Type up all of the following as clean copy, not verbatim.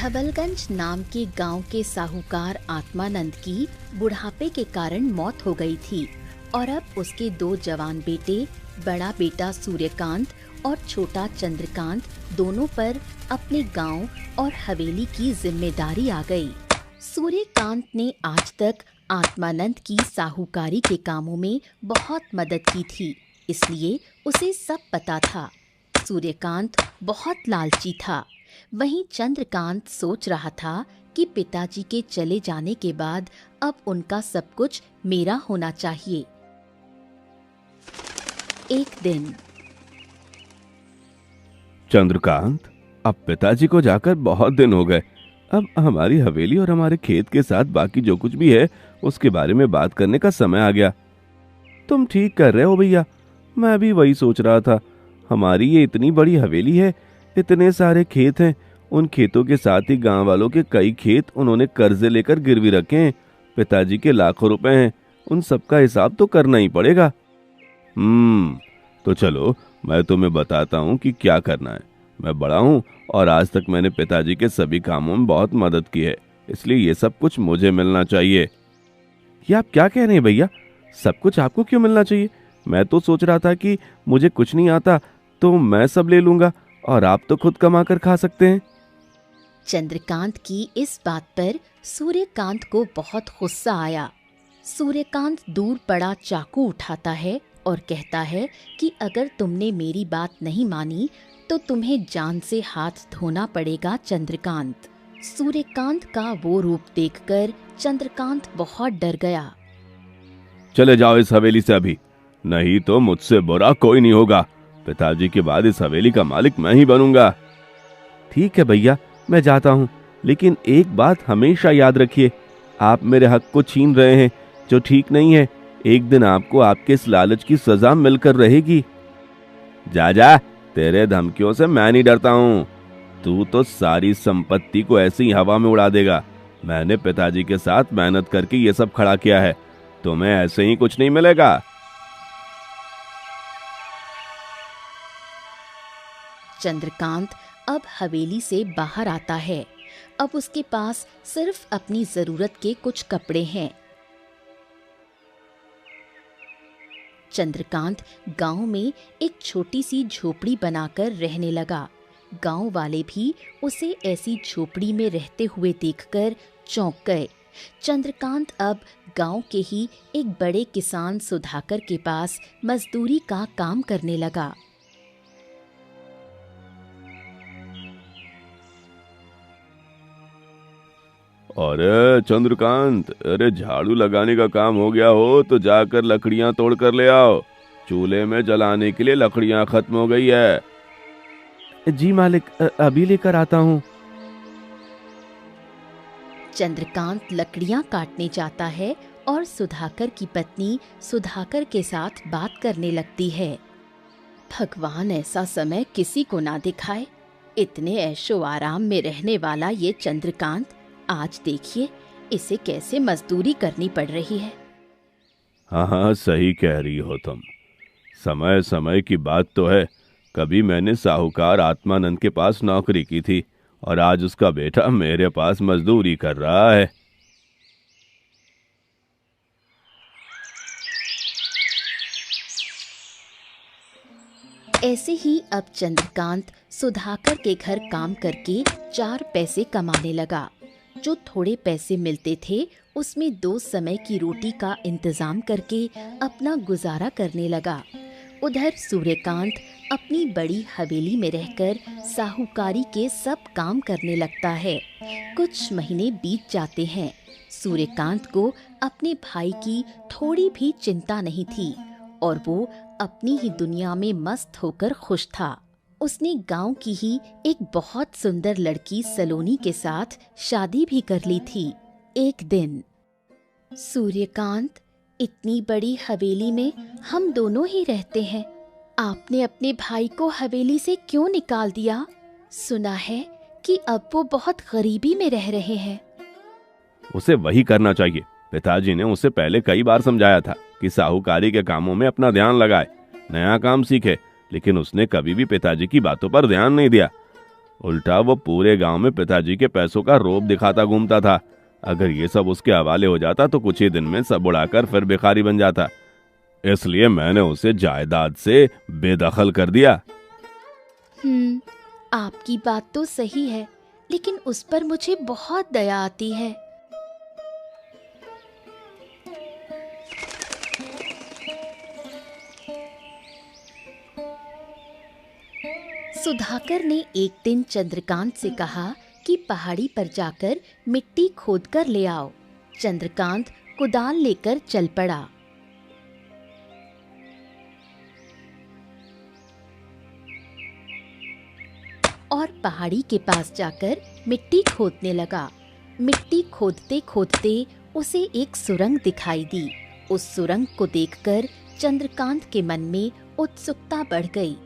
धवलगंज नाम के गांव के साहूकार आत्मानंद की बुढ़ापे के कारण मौत हो गई थी और अब उसके दो जवान बेटे, बड़ा बेटा सूर्यकांत और छोटा चंद्रकांत, दोनों पर अपने गांव और हवेली की जिम्मेदारी आ गई। सूर्यकांत ने आज तक आत्मानंद की साहूकारी के कामों में बहुत मदद की थी, इसलिए उसे सब पता था। सूर्यकांत बहुत लालची था। वहीं चंद्रकांत सोच रहा था कि पिताजी के चले जाने के बाद अब उनका सब कुछ मेरा होना चाहिए। एक दिन, चंद्रकांत, अब पिताजी को जाकर बहुत दिन हो गए। अब हमारी हवेली और हमारे खेत के साथ बाकी जो कुछ भी है उसके बारे में बात करने का समय आ गया। तुम ठीक कर रहे हो भैया, मैं भी वही सोच रहा था। हमारी ये इतनी बड़ी हवेली है, इतने सारे खेत हैं, उन खेतों के साथ ही गांव वालों के कई खेत उन्होंने कर्जे लेकर गिरवी रखे हैं। पिताजी के लाखों रुपए हैं, उन सबका हिसाब तो करना ही पड़ेगा। तो चलो मैं तुम्हें बताता हूँ कि क्या करना है। मैं बड़ा हूँ और आज तक मैंने पिताजी के सभी कामों में बहुत मदद की है, इसलिए ये सब कुछ मुझे मिलना चाहिए। ये आप क्या कह रहे हैं भैया? सब कुछ आपको क्यों मिलना चाहिए? मैं तो सोच रहा था कि मुझे कुछ नहीं आता तो मैं सब ले लूंगा और आप तो खुद कमा कर खा सकते हैं। चंद्रकांत की इस बात पर सूर्यकांत को बहुत गुस्सा आया। सूर्यकांत दूर पड़ा चाकू उठाता है और कहता है कि अगर तुमने मेरी बात नहीं मानी तो तुम्हें जान से हाथ धोना पड़ेगा। चंद्रकांत, सूर्यकांत का वो रूप देखकर चंद्रकांत बहुत डर गया। चले जाओ इस हवेली से अभी, नहीं तो मुझसे बुरा कोई नहीं होगा। पिताजी के बाद इस हवेली का मालिक मैं ही बनूंगा। ठीक है भैया, मैं जाता हूँ, लेकिन एक बात हमेशा याद रखिए, आप मेरे हक को छीन रहे हैं जो ठीक नहीं है। एक दिन आपको आपके इस लालच की सजा मिलकर रहेगी। जा जा, तेरे धमकियों से मैं नहीं डरता हूँ। तू तो सारी संपत्ति को ऐसे ही हवा में उड़ा देगा। मैंने पिताजी के साथ मेहनत करके ये सब खड़ा किया है, तुम्हें ऐसे ही कुछ नहीं मिलेगा। चंद्रकांत अब हवेली से बाहर आता है। अब उसके पास सिर्फ अपनी जरूरत के कुछ कपड़े हैं। चंद्रकांत गांव में एक छोटी सी झोपड़ी बनाकर रहने लगा। गांव वाले भी उसे ऐसी झोपड़ी में रहते हुए देखकर चौंक गए। चंद्रकांत अब गांव के ही एक बड़े किसान सुधाकर के पास मजदूरी का काम करने लगा। अरे चंद्रकांत, अरे झाड़ू लगाने का काम हो गया हो तो जाकर लकड़ियां तोड़ कर ले आओ। चूल्हे में जलाने के लिए लकड़ियां खत्म हो गई है। जी मालिक, अभी लेकर आता हूँ। चंद्रकांत लकड़ियां काटने जाता है और सुधाकर की पत्नी सुधाकर के साथ बात करने लगती है। भगवान ऐसा समय किसी को ना दिखाए। इतने ऐशो आराम में रहने वाला ये चंद्रकांत, आज देखिए इसे कैसे मजदूरी करनी पड़ रही है। हाँ, सही कह रही हो तुम। समय समय की बात तो है। कभी मैंने साहूकार आत्मानंद के पास नौकरी की थी और आज उसका बेटा मेरे पास मजदूरी कर रहा है। ऐसे ही अब चंद्रकांत सुधाकर के घर काम करके 4 पैसे कमाने लगा। जो थोड़े पैसे मिलते थे उसमें 2 समय की रोटी का इंतजाम करके अपना गुजारा करने लगा। उधर सूर्यकांत अपनी बड़ी हवेली में रहकर साहूकारी के सब काम करने लगता है। कुछ महीने बीत जाते हैं। सूर्यकांत को अपने भाई की थोड़ी भी चिंता नहीं थी और वो अपनी ही दुनिया में मस्त होकर खुश था। उसने गांव की ही एक बहुत सुंदर लड़की सलोनी के साथ शादी भी कर ली थी। एक दिन, सूर्यकांत, इतनी बड़ी हवेली में हम दोनों ही रहते हैं, आपने अपने भाई को हवेली से क्यों निकाल दिया? सुना है कि अब वो बहुत गरीबी में रह रहे हैं। उसे वही करना चाहिए। पिताजी ने उसे पहले कई बार समझाया था कि साहूकारी के कामों में अपना ध्यान लगाए, नया काम सीखे, लेकिन उसने कभी भी पिताजी की बातों पर ध्यान नहीं दिया। उल्टा वो पूरे गांव में पिताजी के पैसों का रौब दिखाता घूमता था। अगर ये सब उसके हवाले हो जाता तो कुछ ही दिन में सब उड़ाकर फिर भिखारी बन जाता। इसलिए मैंने उसे जायदाद से बेदखल कर दिया। आपकी बात तो सही है, लेकिन उस पर मुझे बहुत दया आती है। सुधाकर ने एक दिन चंद्रकांत से कहा कि पहाड़ी पर जाकर मिट्टी खोद कर ले आओ। चंद्रकांत कुदाल लेकर चल पड़ा। और पहाड़ी के पास जाकर मिट्टी खोदने लगा। मिट्टी खोदते खोदते उसे एक सुरंग दिखाई दी। उस सुरंग को देखकर चंद्रकांत के मन में उत्सुकता बढ़ गई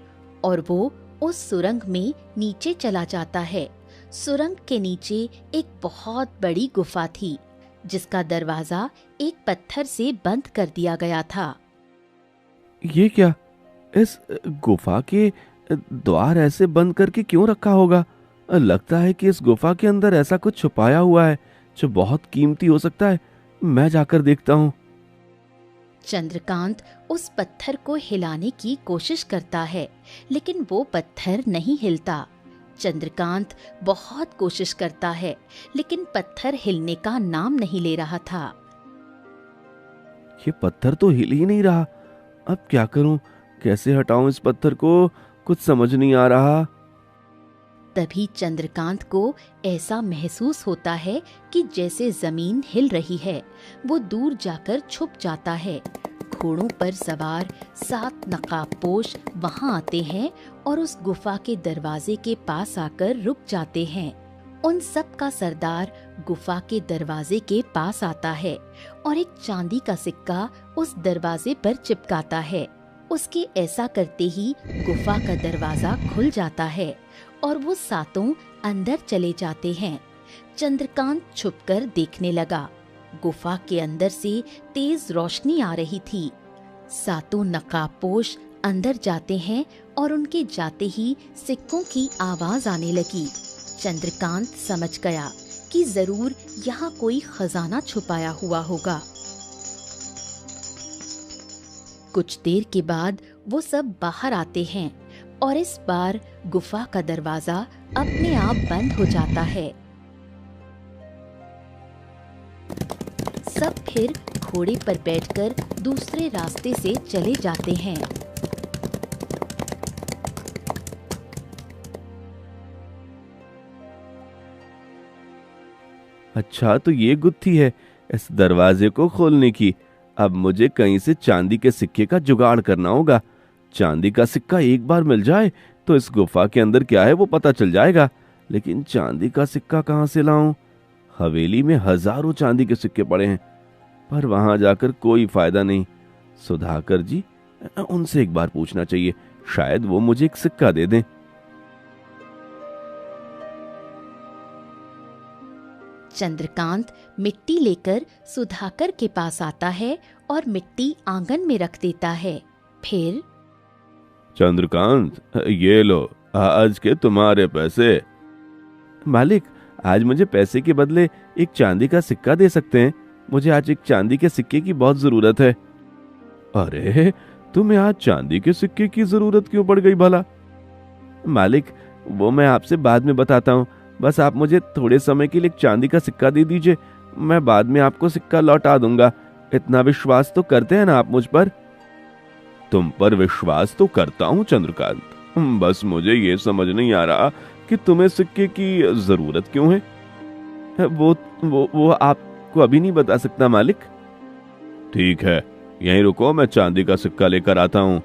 और वो उस सुरंग में नीचे चला जाता है। सुरंग के नीचे एक बहुत बड़ी गुफा थी, जिसका दरवाजा एक पत्थर से बंद कर दिया गया था। ये क्या? इस गुफा के द्वार ऐसे बंद करके क्यों रखा होगा? लगता है कि इस गुफा के अंदर ऐसा कुछ छुपाया हुआ है जो बहुत कीमती हो सकता है। मैं जाकर देखता हूँ। चंद्रकांत उस पत्थर को हिलाने की कोशिश करता है, लेकिन वो पत्थर नहीं हिलता। चंद्रकांत बहुत कोशिश करता है, लेकिन पत्थर हिलने का नाम नहीं ले रहा था। ये पत्थर तो हिल ही नहीं रहा। अब क्या करूं? कैसे हटाऊं इस पत्थर को? कुछ समझ नहीं आ रहा। तभी चंद्रकांत को ऐसा महसूस होता है कि जैसे जमीन हिल रही है। वो दूर जाकर छुप जाता है। घोड़ों पर सवार 7 नकाबपोश वहां आते हैं और उस गुफा के दरवाजे के पास आकर रुक जाते हैं। उन सब का सरदार गुफा के दरवाजे के पास आता है और एक चांदी का सिक्का उस दरवाजे पर चिपकाता है। उसके ऐसा करते ही गुफा का दरवाजा खुल जाता है और वो 7 अंदर चले जाते हैं। चंद्रकांत छुपकर देखने लगा। गुफा के अंदर से तेज रोशनी आ रही थी। 7 नकाबपोश अंदर जाते हैं और उनके जाते ही सिक्कों की आवाज आने लगी। चंद्रकांत समझ गया कि जरूर यहाँ कोई खजाना छुपाया हुआ होगा। कुछ देर के बाद वो सब बाहर आते हैं और इस बार गुफा का दरवाजा अपने आप बंद हो जाता है। सब फिर घोड़े पर बैठकर दूसरे रास्ते से चले जाते हैं। अच्छा, तो ये गुत्थी है इस दरवाजे को खोलने की। अब मुझे कहीं से चांदी के सिक्के का जुगाड़ करना होगा। चांदी का सिक्का एक बार मिल जाए तो इस गुफा के अंदर क्या है वो पता चल जाएगा। लेकिन चांदी का सिक्का कहाँ से लाऊं? हवेली में हजारों चांदी के सिक्के पड़े हैं, पर वहां जाकर कोई फायदा नहीं। सुधाकर जी, उनसे एक बार पूछना चाहिए, शायद वो मुझे एक सिक्का दे दें। चंद्रकांत मिट्टी लेकर सुधाकर के पास आता है और मिट्टी आंगन में रख देता है। फिर चंद्रकांत, ये लो आज के तुम्हारे पैसे। मालिक, आज मुझे पैसे के बदले एक चांदी का सिक्का दे सकते हैं? मुझे आज एक चांदी के सिक्के की बहुत जरूरत है। अरे, तुम्हें आज चांदी के सिक्के की जरूरत क्यों पड़ गई भला? मालिक, वो मैं आपसे बाद में बताता हूँ। बस आप मुझे थोड़े समय के लिए एक चांदी का सिक्का दे दीजिए, मैं बाद में आपको सिक्का लौटा दूंगा। इतना विश्वास तो करते हैं ना आप मुझ पर? तुम पर विश्वास तो करता हूँ चंद्रकांत, बस मुझे ये समझ नहीं आ रहा कि तुम्हें सिक्के की जरूरत क्यों है। वो आपको अभी नहीं बता सकता मालिक। ठीक है, यहीं रुको, मैं चांदी का सिक्का लेकर आता हूँ।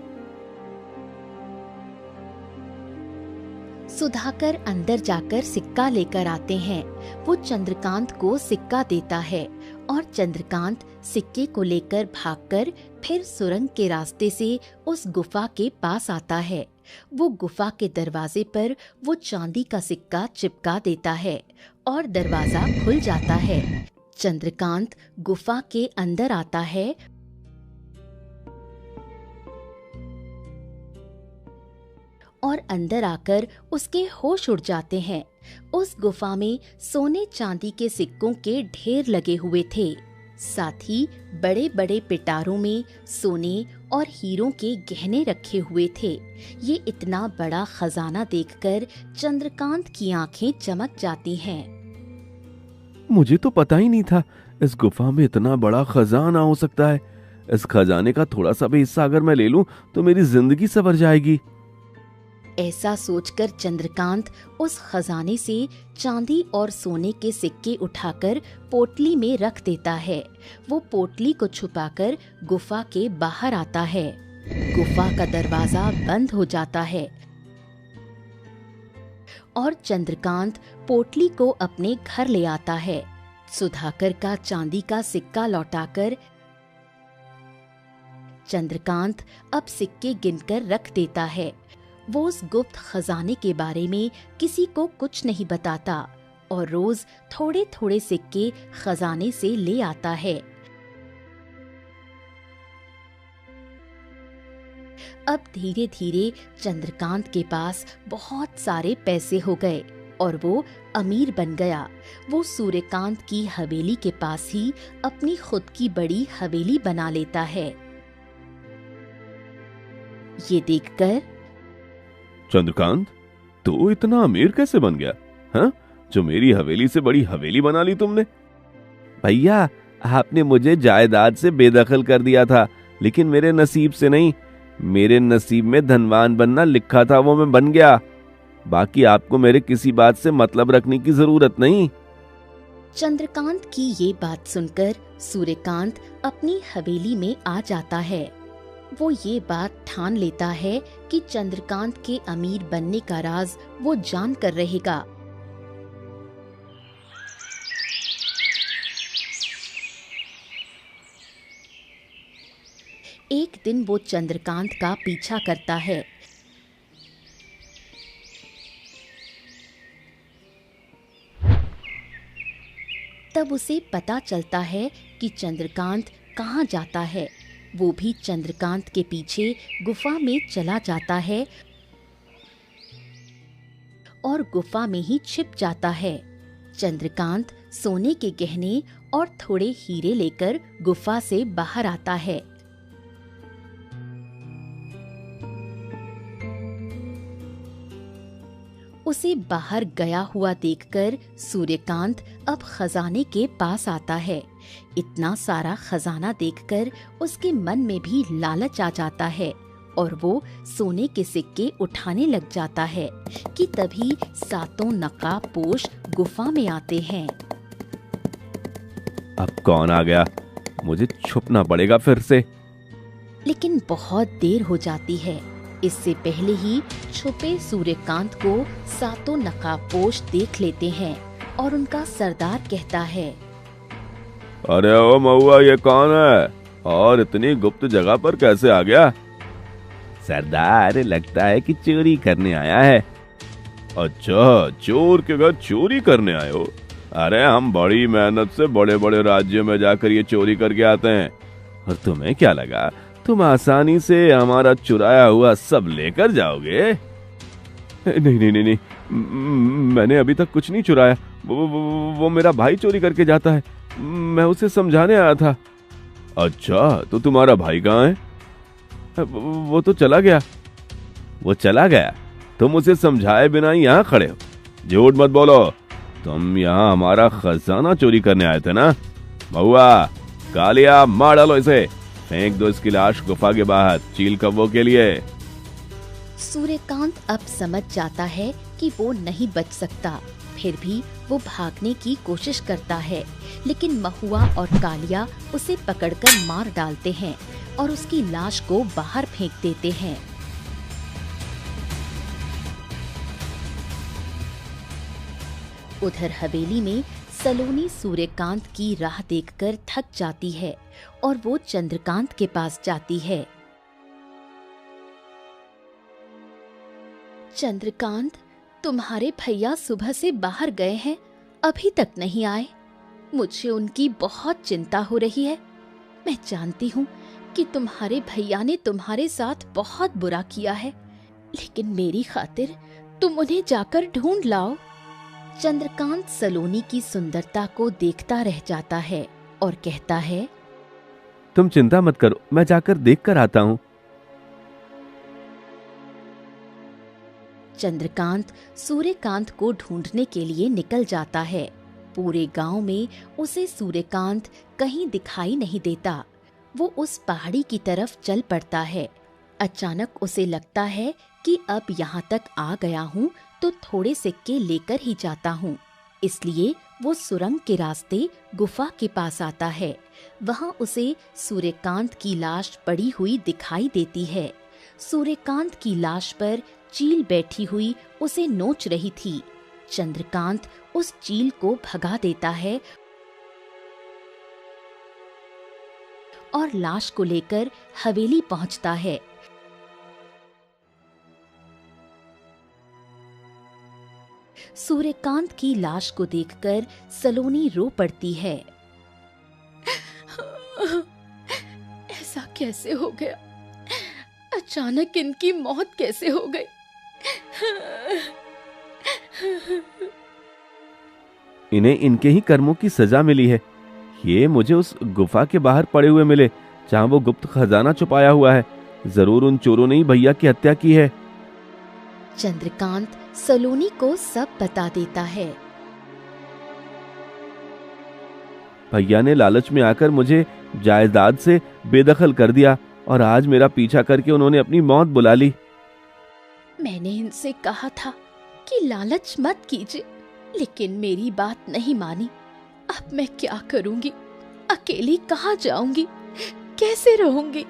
सुधाकर अंदर जाकर सिक्का लेकर आते हैं। वो चंद्रकांत को सिक्का देता है और चंद्रकांत सिक्के को लेकर भागकर फिर सुरंग के रास्ते से उस गुफा के पास आता है। वो गुफा के दरवाजे पर वो चांदी का सिक्का चिपका देता है और दरवाजा खुल जाता है। चंद्रकांत गुफा के अंदर आता है और अंदर आकर उसके होश उड़ जाते हैं। उस गुफा में सोने चांदी के सिक्कों के ढेर लगे हुए थे। साथ ही बड़े बड़े पिटारों में सोने और हीरों के गहने रखे हुए थे। ये इतना बड़ा खजाना देखकर चंद्रकांत की आंखें चमक जाती हैं। मुझे तो पता ही नहीं था इस गुफा में इतना बड़ा खजाना हो सकता है। इस खजाने का थोड़ा सा भी हिस्सा अगर मैं ले लूं तो मेरी जिंदगी संवर जाएगी। ऐसा सोचकर चंद्रकांत उस खजाने से चांदी और सोने के सिक्के उठाकर पोटली में रख देता है। वो पोटली को छुपाकर गुफा के बाहर आता है। गुफा का दरवाजा बंद हो जाता है और चंद्रकांत पोटली को अपने घर ले आता है। सुधाकर का चांदी का सिक्का लौटाकर चंद्रकांत अब सिक्के गिनकर रख देता है। वो उस गुप्त खजाने के बारे में किसी को कुछ नहीं बताता और रोज थोड़े थोड़े सिक्के खजाने से ले आता है। अब धीरे धीरे चंद्रकांत के पास बहुत सारे पैसे हो गए और वो अमीर बन गया। वो सूर्यकांत की हवेली के पास ही अपनी खुद की बड़ी हवेली बना लेता है। ये देखकर चंद्रकांत, तू इतना अमीर कैसे बन गया? हाँ, जो मेरी हवेली से बड़ी हवेली बना ली तुमने। भैया, आपने मुझे जायदाद से बेदखल कर दिया था, लेकिन मेरे नसीब से नहीं। मेरे नसीब में धनवान बनना लिखा था, वो मैं बन गया। बाकी आपको मेरे किसी बात से मतलब रखने की जरूरत नहीं। चंद्रकांत की ये बात सुनकर सूर्यकांत अपनी हवेली में आ जाता है। वो ये बात ठान लेता है कि चंद्रकांत के अमीर बनने का राज वो जान कर रहेगा। एक दिन वो चंद्रकांत का पीछा करता है। तब उसे पता चलता है कि चंद्रकांत कहाँ जाता है। वो भी चंद्रकांत के पीछे गुफा में चला जाता है और गुफा में ही छिप जाता है। चंद्रकांत सोने के गहने और थोड़े हीरे लेकर गुफा से बाहर आता है। उसे बाहर गया हुआ देखकर सूर्यकांत अब खजाने के पास आता है। इतना सारा खजाना देखकर उसके मन में भी लालच आ जाता है और वो सोने के सिक्के उठाने लग जाता है कि तभी सातों नकाबपोश गुफा में आते हैं। अब कौन आ गया? मुझे छुपना पड़ेगा फिर से। लेकिन बहुत देर हो जाती है। इससे पहले ही छुपे सूर्यकांत को सातों नकाबपोश देख लेते हैं और उनका सरदार कहता है, अरे ओ महुआ, ये कौन है और इतनी गुप्त जगह पर कैसे आ गया? सरदार, लगता है कि चोरी करने आया है। अच्छा, चोर के घर चोरी करने आए हो? अरे हम बड़ी मेहनत से बड़े बड़े राज्यों में जाकर ये चोरी करके आते हैं, और तुम्हें क्या लगा तुम आसानी से हमारा चुराया हुआ सब लेकर जाओगे? नहीं नहीं नहीं नहीं, मैंने अभी तक कुछ नहीं चुराया। वो मेरा भाई चोरी करके जाता है, मैं उसे समझाने आया था। अच्छा, तो तुम्हारा भाई कहाँ है? वो तो चला गया। वो चला गया? तुम उसे समझाए बिना ही यहाँ खड़े हो? झूठ मत बोलो, तुम यहाँ हमारा खजाना चोरी करने आए थे ना? महुआ, कालिया, मार डालो इसे, फेंक दो इसकी लाश गुफा के बाहर चील कौवों के लिए। सूर्यकांत अब समझ जाता है कि वो नहीं बच सकता। फिर भी वो भागने की कोशिश करता है, लेकिन महुआ और कालिया उसे पकड़कर मार डालते हैं और उसकी लाश को बाहर फेंक देते हैं। उधर हवेली में सलोनी सूर्यकांत की राह देखकर थक जाती है और वो चंद्रकांत के पास जाती है। चंद्रकांत, तुम्हारे भैया सुबह से बाहर गए हैं, अभी तक नहीं आए। मुझे उनकी बहुत चिंता हो रही है। मैं जानती हूँ कि तुम्हारे भैया ने तुम्हारे साथ बहुत बुरा किया है, लेकिन मेरी खातिर तुम उन्हें जाकर ढूंढ लाओ। चंद्रकांत सलोनी की सुंदरता को देखता रह जाता है और कहता है, तुम चिंता मत करो, मैं जाकर देख कर आता हूँ। चंद्रकांत सूर्यकांत को ढूंढने के लिए निकल जाता है। पूरे गांव में उसे सूर्यकांत कहीं दिखाई नहीं देता। वो उस पहाड़ी की तरफ चल पड़ता है। अचानक उसे लगता है कि अब यहाँ तक आ गया हूँ तो थोड़े सिक्के लेकर ही जाता हूँ। इसलिए वो सुरंग के रास्ते गुफा के पास आता है। वहाँ उसे सूर्यकांत की लाश पड़ी हुई दिखाई देती है। सूर्यकांत की लाश पर चील बैठी हुई उसे नोच रही थी। चंद्रकांत उस चील को भगा देता है और लाश को लेकर हवेली पहुंचता है। सूर्यकांत की लाश को देखकर सलोनी रो पड़ती है। ऐसा कैसे हो गया? अचानक इनकी मौत कैसे हो गई? इन्हें इनके ही कर्मों की सजा मिली है। ये मुझे उस गुफा के बाहर पड़े हुए मिले जहाँ वो गुप्त खजाना छुपाया हुआ है। जरूर उन चोरों ने ही भैया की हत्या की है। चंद्रकांत सलोनी को सब बता देता है। भैया ने लालच में आकर मुझे जायदाद से बेदखल कर दिया और आज मेरा पीछा करके उन्होंने अपनी मौत बुला ली। मैंने इनसे कहा था कि लालच मत कीजिए, लेकिन मेरी बात नहीं मानी। अब मैं क्या करूंगी? अकेली कहाँ जाऊंगी? कैसे रहूंगी?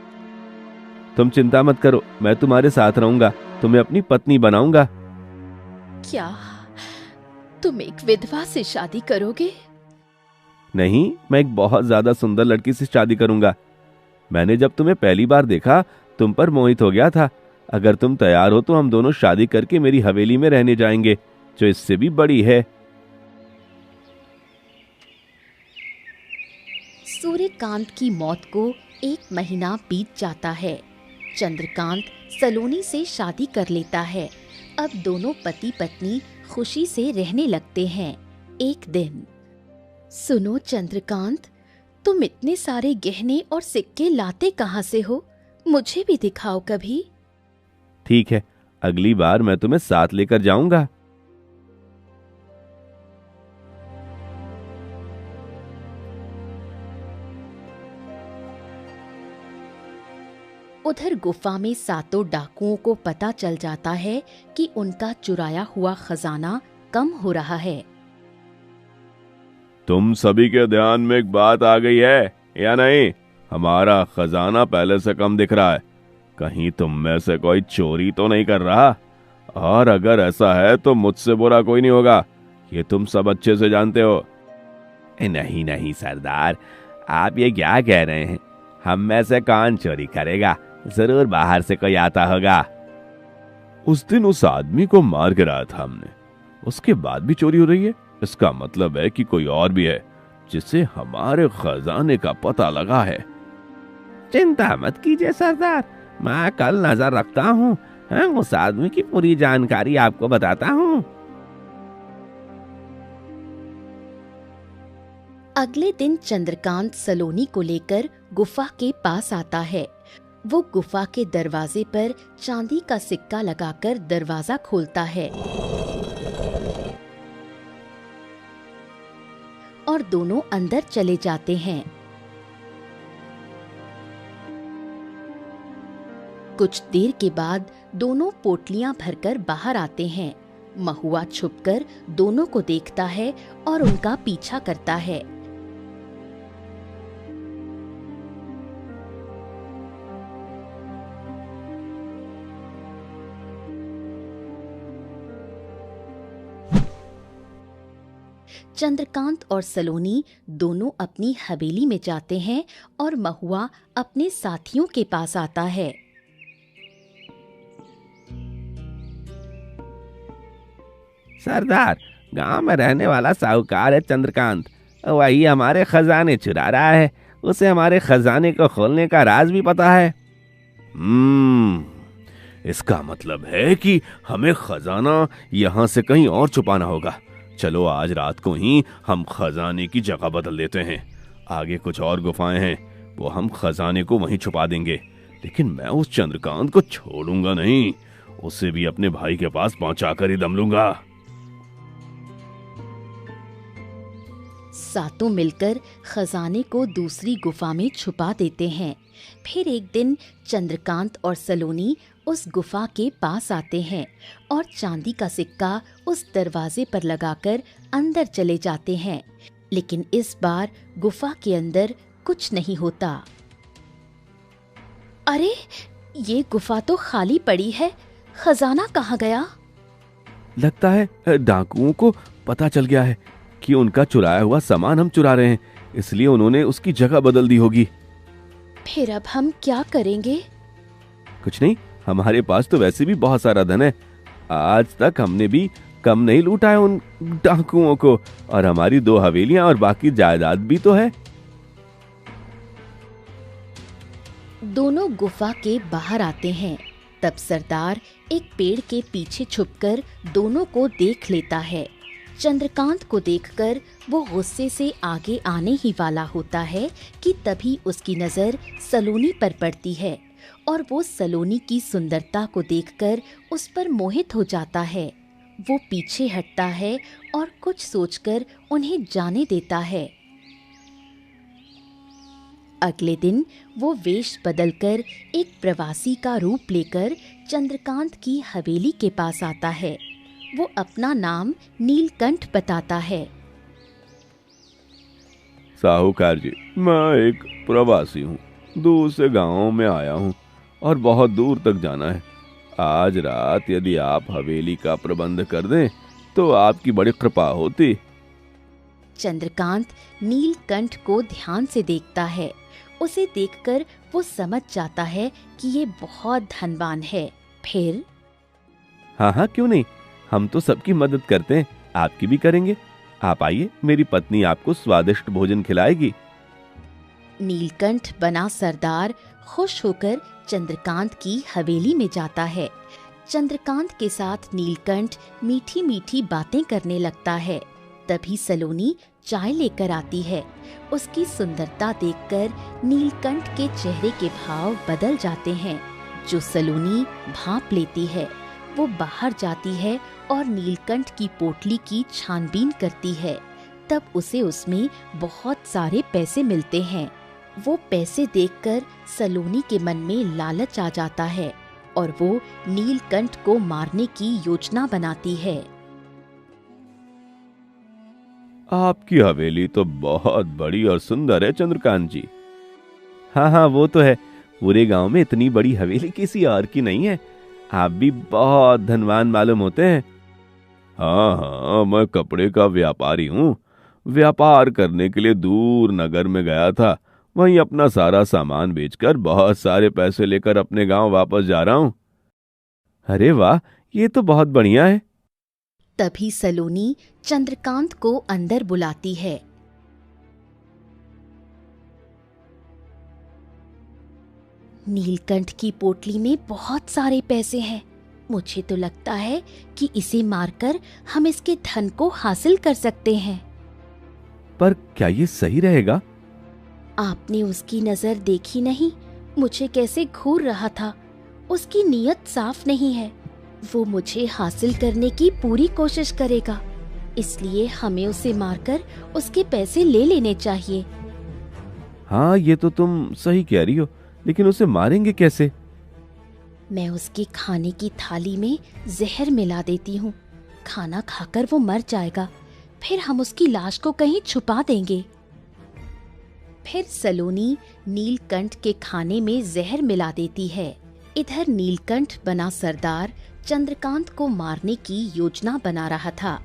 तुम चिंता मत करो, मैं तुम्हारे साथ रहूंगा, तुम्हें अपनी पत्नी बनाऊंगा। क्या तुम एक विधवा से शादी करोगे? नहीं, मैं एक बहुत ज्यादा सुंदर लड़की से शादी करूंगा। मैंने जब तुम्हें पहली बार देखा तुम पर मोहित हो गया था। अगर तुम तैयार हो तो हम दोनों शादी करके मेरी हवेली में रहने जाएंगे, जो इससे भी बड़ी है। सूर्यकांत की मौत को 1 महीना बीत जाता है। चंद्रकांत सलोनी से शादी कर लेता है। अब दोनों पति पत्नी खुशी से रहने लगते हैं। एक दिन, सुनो चंद्रकांत, तुम इतने सारे गहने और सिक्के लाते कहाँ से हो? मुझे भी दिखाओ कभी। ठीक है, अगली बार मैं तुम्हें साथ लेकर जाऊंगा। उधर गुफा में सातों डाकुओं को पता चल जाता है कि उनका चुराया हुआ खजाना कम हो रहा है। तुम सभी के ध्यान में एक बात आ गई है या नहीं? हमारा खजाना पहले से कम दिख रहा है। कहीं तुम में से कोई चोरी तो नहीं कर रहा? और अगर ऐसा है तो मुझसे बुरा कोई नहीं होगा, ये तुम सब अच्छे से जानते हो। नहीं नहीं सरदार, आप ये क्या कह रहे हैं? हम में से कौन चोरी करेगा? जरूर बाहर से कोई आता होगा। उस दिन उस आदमी को मार गिराया था हमने, उसके बाद भी चोरी हो रही है। इसका मतलब है कि कोई और भी है जिसे हमारे खजाने का पता लगा है। चिंता मत कीजिए सरदार, मैं कल नजर रखता हूँ। उस आदमी की पूरी जानकारी आपको बताता हूँ। अगले दिन चंद्रकांत सलोनी को लेकर गुफा के पास आता है। वो गुफा के दरवाजे पर चांदी का सिक्का लगाकर दरवाजा खोलता है और दोनों अंदर चले जाते हैं। कुछ देर के बाद दोनों पोटलियां भरकर बाहर आते हैं। महुआ छुपकर दोनों को देखता है और उनका पीछा करता है। चंद्रकांत और सलोनी दोनों अपनी हवेली में जाते हैं और महुआ अपने साथियों के पास आता है। सरदार, गांव में रहने वाला साहूकार है चंद्रकांत, वही हमारे खजाने चुरा रहा है। उसे हमारे खजाने को खोलने का राज भी पता है। इसका मतलब है कि हमें खजाना यहाँ से कहीं और छुपाना होगा। चलो आज रात को ही हम खजाने की जगह बदल देते हैं। आगे कुछ और गुफाएं हैं, वो हम खजाने को वहीं छुपा देंगे। लेकिन मैं उस चंद्रकांत को छोड़ूंगा नहीं, उसे भी अपने भाई के पास पहुंचाकर ही दम लूंगा। सातों मिलकर खजाने को दूसरी गुफा में छुपा देते हैं। फिर एक दिन चंद्रकांत और सलोनी उस गुफा के पास आते हैं और चांदी का सिक्का उस दरवाजे पर लगाकर अंदर चले जाते हैं। लेकिन इस बार गुफा के अंदर कुछ नहीं होता। अरे, ये गुफा तो खाली पड़ी है, खजाना कहाँ गया? लगता है डाकुओं को पता चल गया है कि उनका चुराया हुआ सामान हम चुरा रहे हैं, इसलिए उन्होंने उसकी जगह बदल दी होगी। फिर अब हम क्या करेंगे? कुछ नहीं, हमारे पास तो वैसे भी बहुत सारा धन है। आज तक हमने भी कम नहीं लूटा है उन डाकुओं को, और हमारी 2 हवेलियां और बाकी जायदाद भी तो है। दोनों गुफा के बाहर आते हैं। तब सरदार एक पेड़ के पीछे छुपकर दोनों को देख लेता है। चंद्रकांत को देखकर वो गुस्से से आगे आने ही वाला होता है कि तभी उसकी नजर सलोनी पर पड़ती है और वो सलोनी की सुंदरता को देखकर उस पर मोहित हो जाता है। वो पीछे हटता है और कुछ सोचकर उन्हें जाने देता है। अगले दिन वो वेश बदलकर एक प्रवासी का रूप लेकर चंद्रकांत की हवेली के पास आता है। वो अपना नाम नीलकंठ बताता है। साहूकार जी, मैं एक प्रवासी हूँ, दूर से गांव में आया हूँ और बहुत दूर तक जाना है। आज रात यदि आप हवेली का प्रबंध कर दें तो आपकी बड़ी कृपा होती। चंद्रकांत नीलकंठ को ध्यान से देखता है। उसे देखकर वो समझ जाता है कि ये बहुत धनवान है। फिर हाँ, क्यों नहीं, हम तो सबकी मदद करते हैं, आपकी भी करेंगे। आप आइए, मेरी पत्नी आपको स्वादिष्ट भोजन खिलाएगी। नीलकंठ बना सरदार खुश होकर चंद्रकांत की हवेली में जाता है। चंद्रकांत के साथ नीलकंठ मीठी मीठी बातें करने लगता है। तभी सलोनी चाय लेकर आती है। उसकी सुंदरता देखकर नीलकंठ के चेहरे के भाव बदल जाते हैं, जो सलोनी भांप लेती है। वो बाहर जाती है और नीलकंठ की पोटली की छानबीन करती है। तब उसे उसमें बहुत सारे पैसे मिलते हैं। वो पैसे देखकर सलोनी के मन में लालच आ जाता है और वो नीलकंठ को मारने की योजना बनाती है। आपकी हवेली तो बहुत बड़ी और सुंदर है चंद्रकांत जी। हाँ, वो तो है। पूरे गांव में इतनी बड़ी हवेली किसी और की नहीं है। आप भी बहुत धनवान मालूम होते हैं। हाँ, मैं कपड़े का व्यापारी हूँ। व्यापार करने के लिए दूर नगर में गया था, वहीं अपना सारा सामान बेचकर बहुत सारे पैसे लेकर अपने गांव वापस जा रहा हूँ। अरे वाह, ये तो बहुत बढ़िया है। तभी सलोनी चंद्रकांत को अंदर बुलाती है। नीलकंठ की पोटली में बहुत सारे पैसे हैं। मुझे तो लगता है कि इसे मारकर हम इसके धन को हासिल कर सकते हैं। पर क्या ये सही रहेगा? आपने उसकी नजर देखी नहीं? मुझे कैसे घूर रहा था। उसकी नीयत साफ नहीं है। वो मुझे हासिल करने की पूरी कोशिश करेगा, इसलिए हमें उसे मारकर उसके पैसे ले लेने चाहिए। हाँ, ये तो तुम सही कह रही हो, लेकिन उसे मारेंगे कैसे? मैं उसके खाने की थाली में जहर मिला देती हूँ। खाना खाकर वो मर जाएगा, फिर हम उसकी लाश को कहीं छुपा देंगे। फिर सलोनी नीलकंठ के खाने में जहर मिला देती है। इधर नीलकंठ बना सरदार चंद्रकांत को मारने की योजना बना रहा था।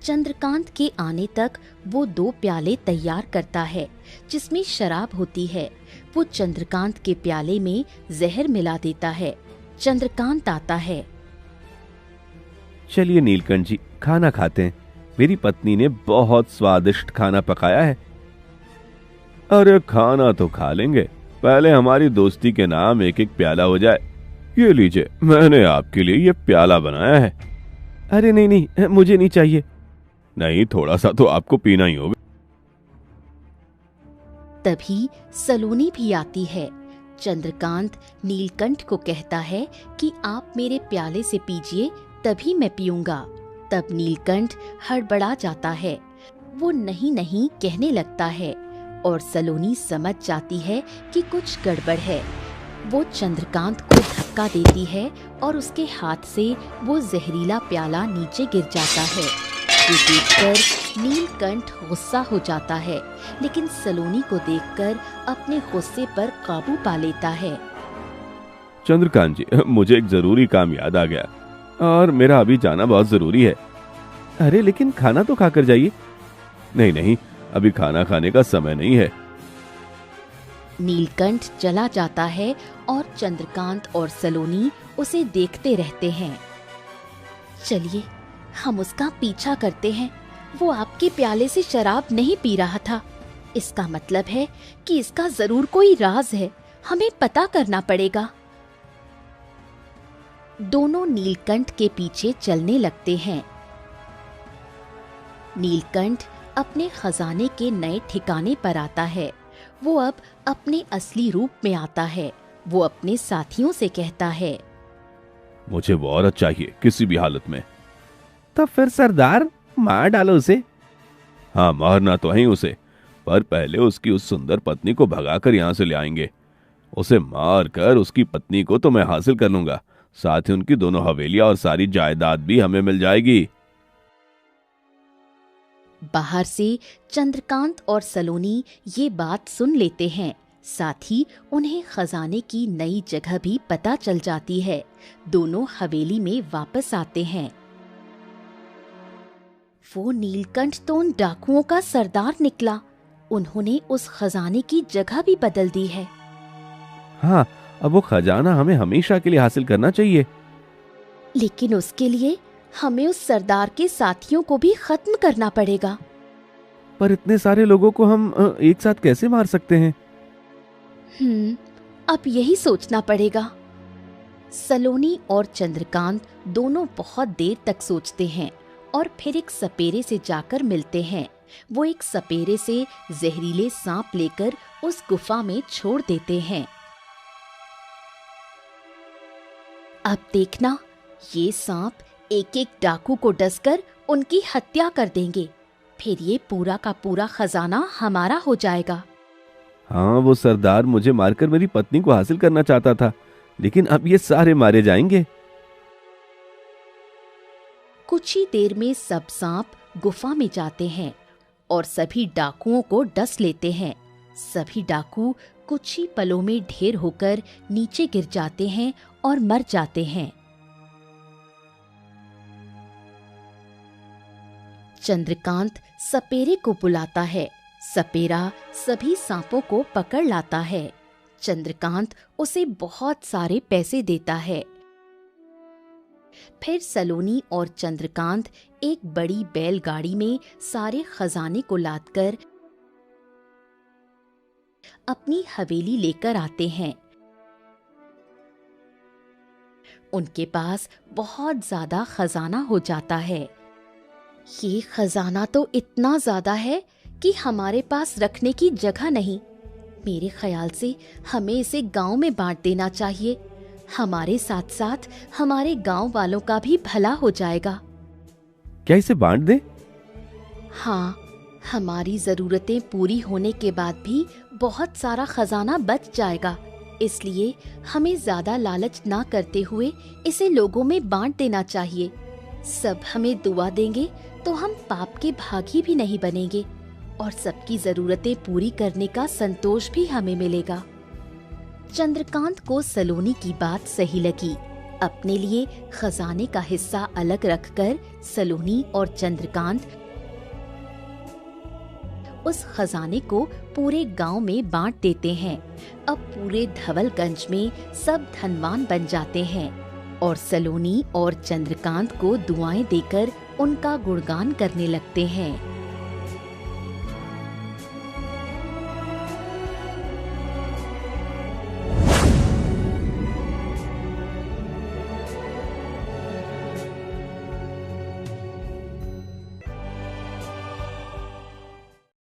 चंद्रकांत के आने तक वो 2 प्याले तैयार करता है जिसमें शराब होती है। वो चंद्रकांत के प्याले में जहर मिला देता है। चंद्रकांत आता है। चलिए नीलकंठ जी, खाना खाते हैं। मेरी पत्नी ने बहुत स्वादिष्ट खाना पकाया है। अरे खाना तो खा लेंगे, पहले हमारी दोस्ती के नाम एक एक प्याला हो जाए। ये लीजिए, मैंने आपके लिए ये प्याला बनाया है। अरे नहीं नहीं, मुझे नहीं चाहिए। नहीं, थोड़ा सा तो आपको पीना ही होगा। तभी सलोनी भी आती है। चंद्रकांत नीलकंठ को कहता है कि आप मेरे प्याले से पीजिए, तभी मैं पीऊंगा। तब नीलकंठ हड़बड़ा जाता है, वो नहीं नहीं कहने लगता है और सलोनी समझ जाती है कि कुछ गड़बड़ है। वो चंद्रकांत को धक्का देती है और उसके हाथ से वो जहरीला प्याला नीचे गिर जाता है। ये देखकर नीलकंठ गुस्सा हो जाता है, लेकिन सलोनी को देखकर अपने गुस्से पर काबू पा लेता है। चंद्रकांत जी, मुझे एक जरूरी काम याद आ गया और मेरा अभी जाना बहुत जरूरी है। अरे लेकिन खाना तो खाकर जाइए। नहीं नहीं, अभी खाना खाने का समय नहीं है। नीलकंठ चला जाता है और चंद्रकांत और सलोनी उसे देखते रहते हैं। चलिए, हम उसका पीछा करते हैं। वो आपके प्याले से शराब नहीं पी रहा था। इसका मतलब है कि इसका जरूर कोई राज है, हमें पता करना पड़ेगा। दोनों नीलकंठ के पीछे चलने लगते हैं। नीलकंठ अपने खजाने के नए ठिकाने पर आता है। वो अब अपने असली रूप में आता है। वो अपने साथियों से कहता है, मुझे वो औरत चाहिए किसी भी हालत में। तो फिर सरदार, मार डालो उसे। हाँ, मारना तो है उसे, पर पहले उसकी उस सुंदर पत्नी को भगाकर यहाँ से ले आएंगे। उसे मार कर उसकी पत्नी को तो मैं हासिल कर लूंगा, साथ ही उनकी दोनों हवेलियां और सारी जायदाद भी हमें मिल जाएगी। बाहर से चंद्रकांत और सलोनी ये बात सुन लेते हैं। साथ ही उन्हें खजाने की नई जगह भी पता चल जाती है। दोनों हवेली में वापस आते हैं। वो नीलकंठ तो उन डाकुओं का सरदार निकला। उन्होंने उस खजाने की जगह भी बदल दी है। हाँ, अब वो खजाना हमें हमेशा के लिए हासिल करना चाहिए। लेकिन उसके लिए हमें उस सरदार के साथियों को भी खत्म करना पड़ेगा। पर इतने सारे लोगों को हम एक साथ कैसे मार सकते हैं? अब यही सोचना पड़ेगा। सलोनी और चंद्रकांत दोनों बहुत देर तक सोचते हैं और फिर एक सपेरे से जाकर मिलते हैं। वो एक सपेरे से जहरीले सांप लेकर उस गुफा में छोड़ देते हैं। अब देखना, ये सांप एक एक डाकू को डसकर उनकी हत्या कर देंगे। फिर ये पूरा का पूरा खजाना हमारा हो जाएगा। हाँ, वो सरदार मुझे मारकर मेरी पत्नी को हासिल करना चाहता था, लेकिन अब ये सारे मारे जाएंगे। कुछ ही देर में सब सांप गुफा में जाते हैं और सभी डाकुओं को डस लेते हैं। सभी डाकू कुछ ही पलों में ढेर होकर नीचे गिर जाते हैं और मर जाते हैं। चंद्रकांत सपेरे को बुलाता है। सपेरा सभी सांपों को पकड़ लाता है। चंद्रकांत उसे बहुत सारे पैसे देता है। फिर सलोनी और चंद्रकांत एक बड़ी बैलगाड़ी में सारे खजाने को लादकर अपनी हवेली लेकर आते हैं। उनके पास बहुत ज्यादा खजाना हो जाता है। ये खजाना तो इतना ज्यादा है कि हमारे पास रखने की जगह नहीं। मेरे ख्याल से हमें इसे गांव में बांट देना चाहिए। हमारे साथ साथ हमारे गांव वालों का भी भला हो जाएगा। क्या इसे बांट दें? हाँ, हमारी जरूरतें पूरी होने के बाद भी बहुत सारा खजाना बच जाएगा। इसलिए हमें ज्यादा लालच ना करते हुए इसे लोगों में बांट देना चाहिए। सब हमें दुआ देंगे तो हम पाप के भागी भी नहीं बनेंगे और सबकी जरूरतें पूरी करने का संतोष भी हमें मिलेगा। चंद्रकांत को सलोनी की बात सही लगी। अपने लिए खजाने का हिस्सा अलग रखकर सलोनी और चंद्रकांत उस खजाने को पूरे गांव में बांट देते हैं। अब पूरे धवलगंज में सब धनवान बन जाते हैं और सलोनी और चंद्रकांत को दुआएं देकर उनका गुणगान करने लगते हैं।